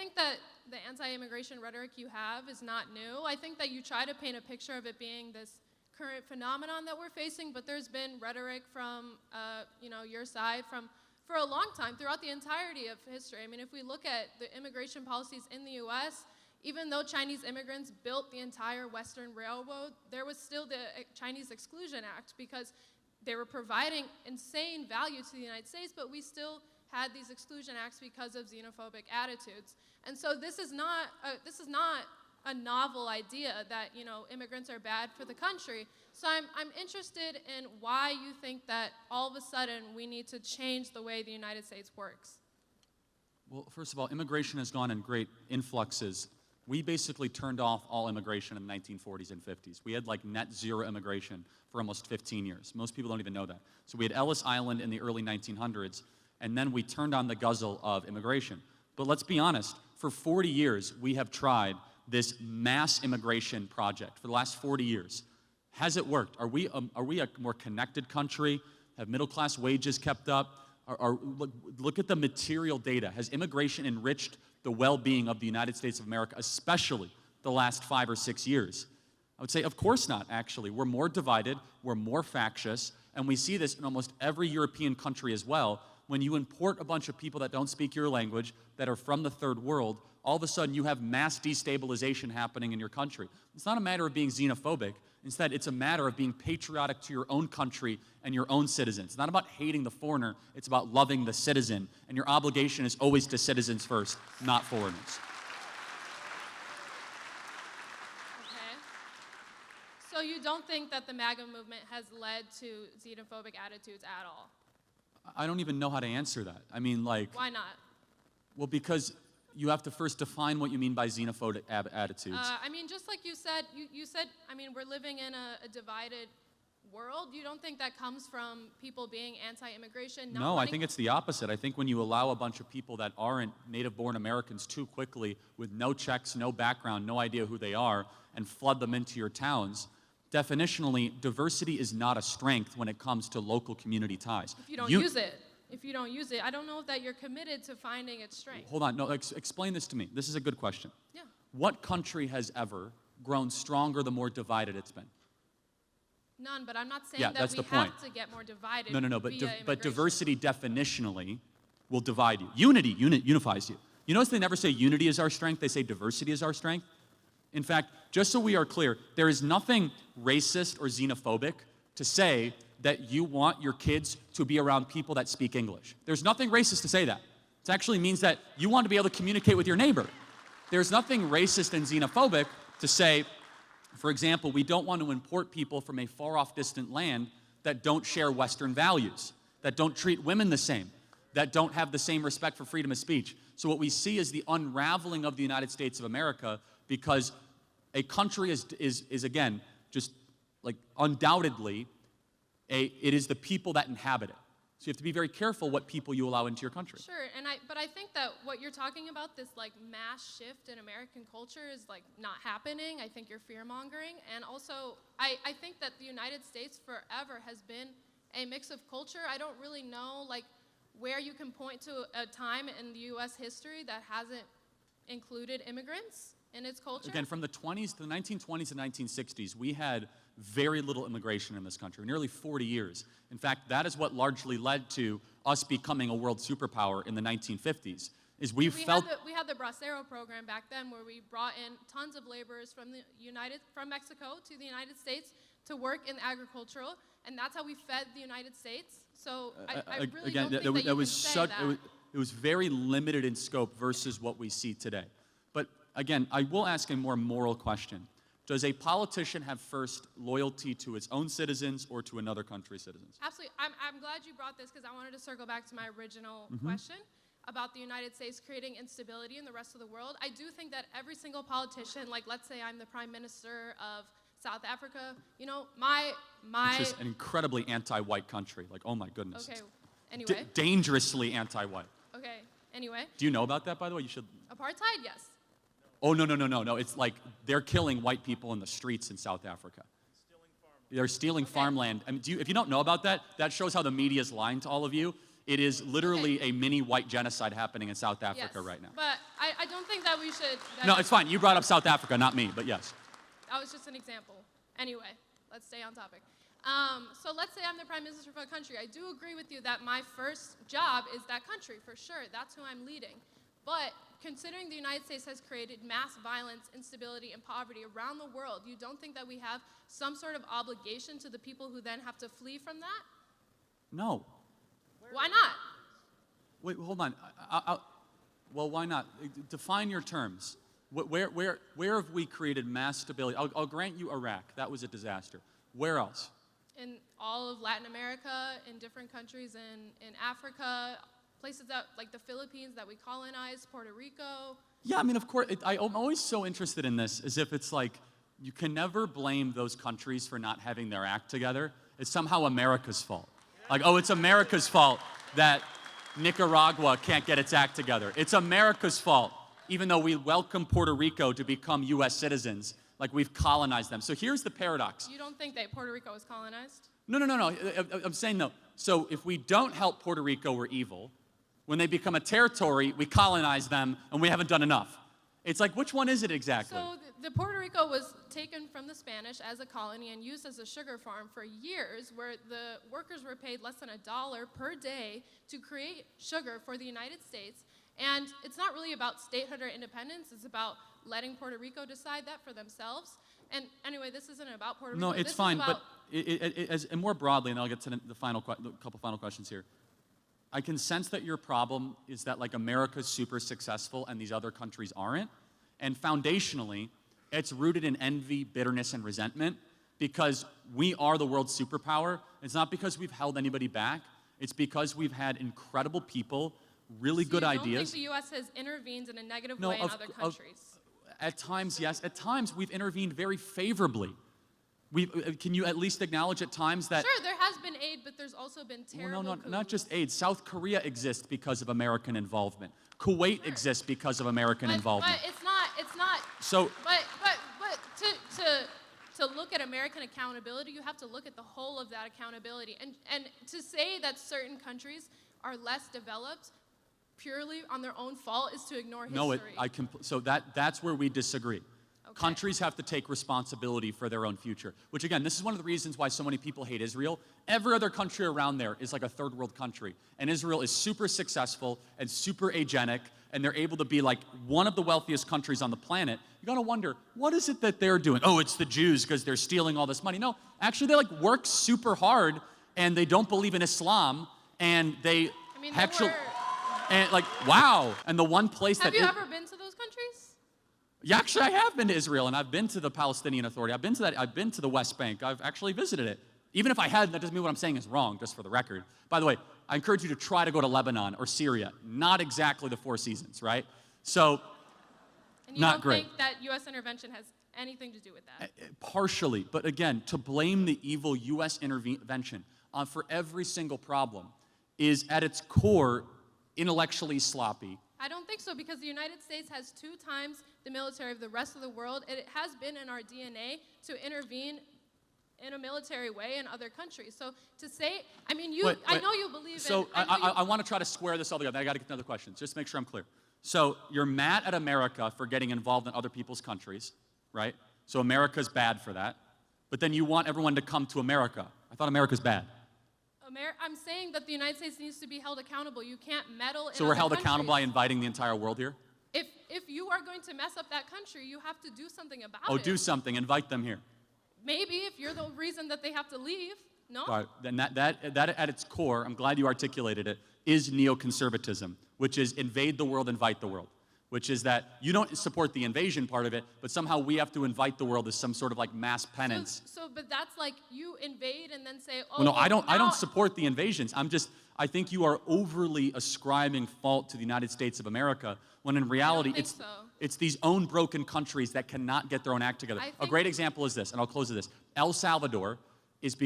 think that the anti-immigration rhetoric you have is not new. I think that you try to paint a picture of it being this current phenomenon that we're facing, but there's been rhetoric from your side for a long time, throughout the entirety of history. I mean, if we look at the immigration policies in the US, even though Chinese immigrants built the entire Western Railroad, there was still the Chinese Exclusion Act because they were providing insane value to the United States, but we still had these exclusion acts because of xenophobic attitudes. And so this is not a novel idea that immigrants are bad for the country. So I'm interested in why you think that all of a sudden we need to change the way the United States works. Well, first of all, immigration has gone in great influxes. We basically turned off all immigration in the 1940s and 50s. We had like net zero immigration for almost 15 years. Most people don't even know that. So we had Ellis Island in the early 1900s, and then we turned on the guzzle of immigration. But let's be honest, for 40 years, we have tried this mass immigration project for the last 40 years. Has it worked? Are we a more connected country? Have middle-class wages kept up? Look at the material data. Has immigration enriched the well-being of the United States of America, especially the last 5 or 6 years? I would say, of course not, actually. We're more divided, we're more factious, and we see this in almost every European country as well. When you import a bunch of people that don't speak your language, that are from the third world, all of a sudden you have mass destabilization happening in your country. It's not a matter of being xenophobic. Instead, it's a matter of being patriotic to your own country and your own citizens. It's not about hating the foreigner, it's about loving the citizen. And your obligation is always to citizens first, not foreigners. Okay. So you don't think that the MAGA movement has led to xenophobic attitudes at all? I don't even know how to answer that. I mean, like... Why not? Well, because you have to first define what you mean by xenophobic attitudes. I mean, just like you said, I mean, we're living in a divided world. You don't think that comes from people being anti-immigration? No, I think it's the opposite. I think when you allow a bunch of people that aren't native-born Americans too quickly, with no checks, no background, no idea who they are, and flood them into your towns, definitionally, diversity is not a strength when it comes to local community ties. If you don't use it. If you don't use it, I don't know that you're committed to finding its strength. Hold on, no, explain this to me. This is a good question. Yeah. What country has ever grown stronger the more divided it's been? None, but I'm not saying that we have to get more divided. No, but diversity definitionally will divide you. Unity unifies you. You notice they never say unity is our strength, they say diversity is our strength? In fact, just so we are clear, there is nothing racist or xenophobic to say that you want your kids to be around people that speak English. There's nothing racist to say that. It actually means that you want to be able to communicate with your neighbor. There's nothing racist and xenophobic to say, for example, we don't want to import people from a far-off distant land that don't share Western values, that don't treat women the same, that don't have the same respect for freedom of speech. So what we see is the unraveling of the United States of America because a country is again, just like undoubtedly, it is the people that inhabit it. So you have to be very careful what people you allow into your country. Sure, but I think that what you're talking about, this like mass shift in American culture is like not happening. I think you're fear-mongering. And also, I think that the United States forever has been a mix of culture. I don't really know like where you can point to a time in the US history that hasn't included immigrants in its culture. Again, from the 1920s and 1960s, we had very little immigration in this country, nearly 40 years. In fact, that is what largely led to us becoming a world superpower in the 1950s. We had the Bracero program back then, where we brought in tons of laborers from Mexico to the United States to work in agricultural, and that's how we fed the United States. So I really don't think that you can say that. It was very limited in scope versus what we see today. But again, I will ask a more moral question. Does a politician have first loyalty to its own citizens or to another country's citizens? Absolutely. I'm glad you brought this because I wanted to circle back to my original question about the United States creating instability in the rest of the world. I do think that every single politician, like let's say I'm the Prime Minister of South Africa, you know, Which is an incredibly anti-white country. Like, oh my goodness. Okay, anyway. Dangerously anti-white. Okay, anyway. Do you know about that, by the way? You should. Apartheid, yes. Oh, no. It's like they're killing white people in the streets in South Africa. They're stealing farmland. I mean, if you don't know about that, that shows how the media is lying to all of you. It is literally a mini white genocide happening in South Africa right now. But I don't think that we should. No, it's fine. You brought up South Africa, not me, but yes. That was just an example. Anyway, let's stay on topic. So let's say I'm the prime minister of a country. I do agree with you that my first job is that country, for sure. That's who I'm leading. But considering the United States has created mass violence, instability, and poverty around the world, you don't think that we have some sort of obligation to the people who then have to flee from that? No. Why not? Wait, hold on. Well, why not? Define your terms. Where have we created mass stability? I'll grant you Iraq. That was a disaster. Where else? In all of Latin America, in different countries in Africa, places that, like the Philippines that we colonized, Puerto Rico. Yeah, I mean, of course, I'm always so interested in this, as if it's like, you can never blame those countries for not having their act together. It's somehow America's fault. Like, oh, it's America's fault that Nicaragua can't get its act together. It's America's fault, even though we welcome Puerto Rico to become U.S. citizens, like we've colonized them. So here's the paradox. You don't think that Puerto Rico was colonized? No. I'm saying no. So if we don't help Puerto Rico, we're evil. When they become a territory, we colonize them, and we haven't done enough. It's like, which one is it exactly? So the Puerto Rico was taken from the Spanish as a colony and used as a sugar farm for years, where the workers were paid less than $1 per day to create sugar for the United States. And it's not really about statehood or independence. It's about letting Puerto Rico decide that for themselves. And anyway, this isn't about Puerto Rico. No, it's fine, but and more broadly, and then I'll get to the couple final questions here. I can sense that your problem is that, like, America's super successful and these other countries aren't. And foundationally, it's rooted in envy, bitterness, and resentment, because we are the world's superpower. It's not because we've held anybody back. It's because we've had incredible people, really good ideas. You don't think the U.S. has intervened in a negative way in other countries? At times, yes. At times, we've intervened very favorably. Can you at least acknowledge at times that... Sure, there has been aid, but there's also been terrible coups. Not just aid. South Korea exists because of American involvement. Kuwait exists because of American involvement. But it's not. So... But to look at American accountability, you have to look at the whole of that accountability. And to say that certain countries are less developed purely on their own fault is to ignore history. So that's where we disagree. Okay. Countries have to take responsibility for their own future, which, again, this is one of the reasons why so many people hate Israel. Every other country around there is like a third world country, and Israel is super successful and super agenic, and they're able to be like one of the wealthiest countries on the planet. You gotta wonder, what is it that they're doing? Oh, it's the Jews because they're stealing all this money. No, actually, they like work super hard, and they don't believe in Islam, and they and like, wow. And the one place Have you ever been to those countries? Yeah, actually, I have been to Israel, and I've been to the Palestinian Authority. I've been to the West Bank. I've actually visited it. Even if I hadn't, that doesn't mean what I'm saying is wrong, just for the record. By the way, I encourage you to try to go to Lebanon or Syria. Not exactly the Four Seasons, right? So, and you don't think that U.S. intervention has anything to do with that? Partially, but again, to blame the evil U.S. intervention for every single problem is, at its core, intellectually sloppy. I don't think so, because the United States has 2 times the military of the rest of the world. It has been in our DNA to intervene in a military way in other countries. So to say, I mean, I know you believe in... So I want to try to square this all together. I got to get to another question, just to make sure I'm clear. So you're mad at America for getting involved in other people's countries, right? So America's bad for that. But then you want everyone to come to America. I thought America's bad. I'm saying that the United States needs to be held accountable. You can't meddle in So we're held countries. accountable by inviting the entire world here? If you are going to mess up that country, you have to do something about it. Oh, do something. Invite them here. Maybe, if you're the reason that they have to leave. No? All right. Then that at its core, I'm glad you articulated it, is neoconservatism, which is invade the world, invite the world. Which is that you don't support the invasion part of it, but somehow we have to invite the world as some sort of like mass penance. But that's like you invade and then say, oh, well, no, I don't support the invasions. I think you are overly ascribing fault to the United States of America, when in reality it's these own broken countries that cannot get their own act together. A great example is this, and I'll close with this. El Salvador is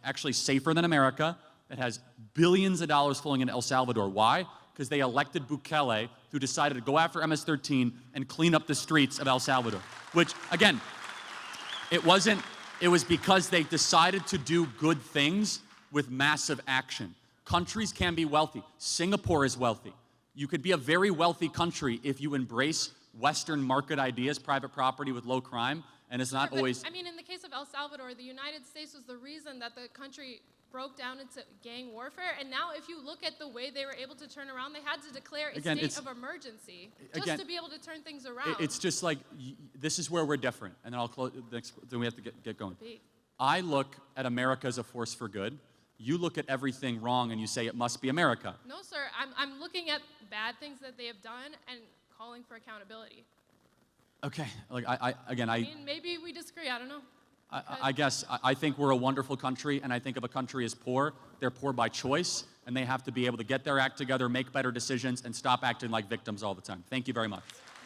actually safer than America. It has billions of dollars flowing into El Salvador. Why? Because they elected Bukele, who decided to go after MS-13 and clean up the streets of El Salvador. Which, again, it was because they decided to do good things with massive action. Countries can be wealthy. Singapore is wealthy. You could be a very wealthy country if you embrace Western market ideas, private property with low crime, and it's not But, always... I mean, in the case of El Salvador, the United States was the reason that the country broke down into gang warfare. And now, if you look at the way they were able to turn around, they had to declare a Again, state of emergency just again, to be able to turn things around. It's just like, this is where we're different. And then I'll close, then we have to get going. Debate. I look at America as a force for good. You look at everything wrong and you say it must be America. No, sir. I'm looking at bad things that they have done and calling for accountability. Okay, like I mean, maybe we disagree. I don't know. I guess I think we're a wonderful country, and I think if a country is poor, they're poor by choice, and they have to be able to get their act together, make better decisions, and stop acting like victims all the time. Thank you very much.